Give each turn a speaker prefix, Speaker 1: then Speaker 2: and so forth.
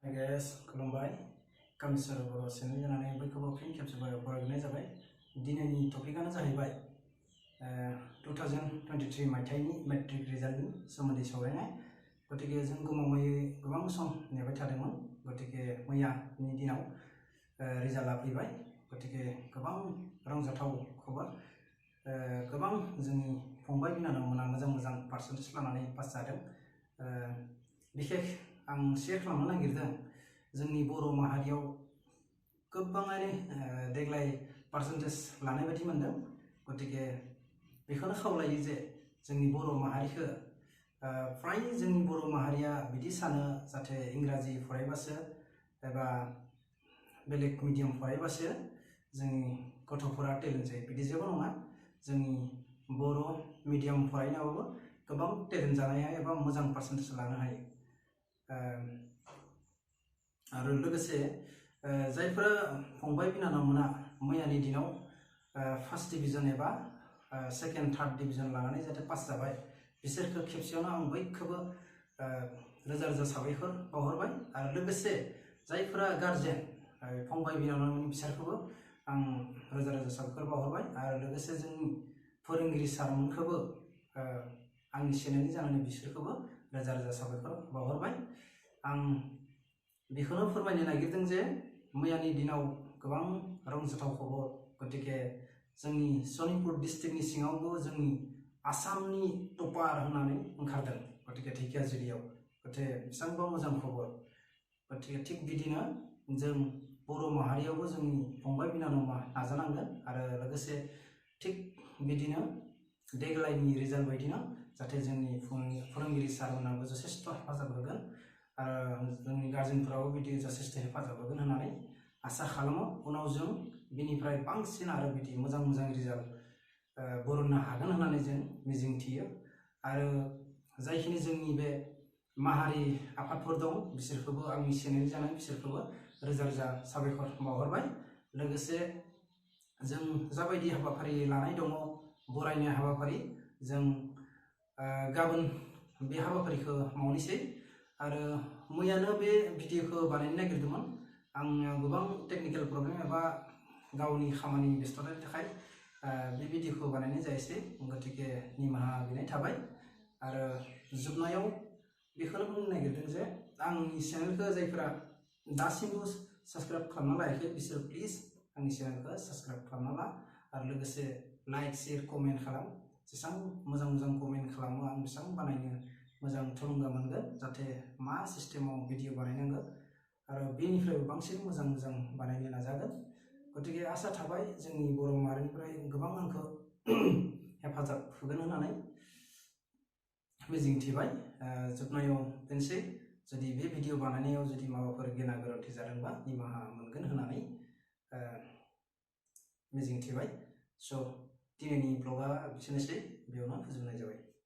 Speaker 1: Hi guys, खुलुमबाय कामिसर बर' channel जानानै बयखौबो फिन खेबसेबाव बरायनाय जाबाय। दिनैनि टपिकआनो जाहैबाय 2023 मायथाइनि मेट्रिक रिजाल्टनि सोमोन्दै सावरायनाय। गतिके जों गमामायै गोबां सम नेबाय थादोंमोन। गतिके मैयानि दिनाव रिजाल्टआ फैबाय। गतिके गोबां रंजाथाव खबर। गोबां जोंनि फंबाय बिनानावमोना मोजां पार्सेन्टेज लानानै पास जादों। बिखेख आं शेयार खालामनो नागिरदों जोंनि बर' माहारियाव गोबाङानो देग्लाय पार्सेन्टेज लानाय बायदि मोनदों। गतिके बेखौनो खावलायो जे जोंनि बर' माहारिखौ फ्राय जोंनि बर' माहारिया बिदि सानो जाहाथे इंराजि फरायबासो एबा बेलेग मिडियाम फरायबासो जोंनि गथ'फोरा टेलेन्ट जायो। बिदि जेबो नङा। जोंनि बर' मिडियाम फरायनायावबो गोबां टेलेन्ट जानाय एबा मोजां पार्सेन्टेज लानो हायो। आरो लोगोसे जायफोरा फंबाय बिनानावमोना मैयानि दिनाव फार्स्ट डिभिजन एबा सेकेन्ड थार्ड डिभिजन लानानै जाहाथे पास जाबाय, बिसोरखौ खेबसेयावनो आं बयखौबो रोजा रोजा साबायखर बावहरबाय। आरो लोगोसे जायफोरा गार्जेन फंबाय बिनानावमोन बिसोरखौबो आं रोजा रोजा साबायखर बावहरबाय। आरो लोगोसे जोंनि फोरोंगिरि सारमोनखौबो आंनि चेनेलनि जानानै बिसोरखौबो रोजा रोजा साबायखर बावहरबाय। आं बेखौनो फोरमायनो नागिरदों जे मैयानि दिनाव गोबां रंजाथाव खबर। गतिके जोंनि सनितपुर डिस्ट्रिक्टनि सिङावबो जोंनि आसामनि टपार होननानै ओंखारदों। गतिके ढेकियाजुलियाव गतिके बेसेबांबा मोजां खबर। गतिके थिग बिदिनो जों बर' माहारियावबो जोंनि फंबाय बिनानावमा नाजानांगोन। आरो लोगोसे थिग बिदिनो देग्लायनि रिजाल्ट बायदिनो जाहाथे जोंनि फोरोंगिरि सारमोनाबो जथेस्थ' हेफाजाब होगोन आरो जोंनि गार्जेनफोराबो बिदि जथेस्थ' हेफाजाब होगोन होननानै आसा खालामो। उनाव जों बिनिफ्राय बांसिन आरो बिदि मोजां रिजाल्ट बरननो हागोन होननानै जों मिजिंथियो। आरो जायखिनि जोंनि बे माहारि आफादफोर दं बिसोरखौबो आंनि चेनेल जानाय बिसोरखौबो रोजा रोजा साबायखर बावहरबाय। लोगोसे जों जाबायदि हाबाफारि लानाय दङ बरायनाय हाबाफारि, जों गाबोन बे हाबाफारिखौ मावनोसै। आरो मैयानो बे भिडिअखौ बानायनो नागिरदोंमोन। आंनियाव गोबां टेक्निकेल प्रब्लेम एबा गावनि खामानि बेस्थ'तानि थाखाय बे भिडिअखौ बानायनाय जायासै। गतिके निमाहा बिनाय थाबाय। आरो जोबनायाव बेखौनो बुंनो नागिरदों जे आंनि चेनेलखौ जायफोरा दासिमबो साबस्क्राइब खालामना लायाखै बिसोर प्लिज आंनि चेनेलखौ साबस्क्राइब खालामना ला। आरो लोगोसे लाइक शेयार कमेन्ट खालाम। जेसेबां मोजां कमेन्ट खालामो आं बेसेबां बानायनो मोजां थुलुंगा मोनगोन जाहाथे मा सिस्टेमाव भिडिअ बानायनांगौ आरो बेनिफ्रायबो बांसिन मोजां बानायनो नाजागोन। गतिके आसा थाबाय जोंनि बर' माहारिनिफ्राय गोबां आंखौ हेफाजाब होगोन होननानै मिजिंथिबाय। जोबनायाव बेनोसै, जुदि बे भिडिअ बानायनायाव जुदि माबाफोर गेना गोरोन्थि जादोंबा निमाहा मोनगोन होननानै मिजिंथिबाय। स' दिनैनि ब्लगा बिसोरनोसै, बेयावनो फोजोबनाय जाबाय।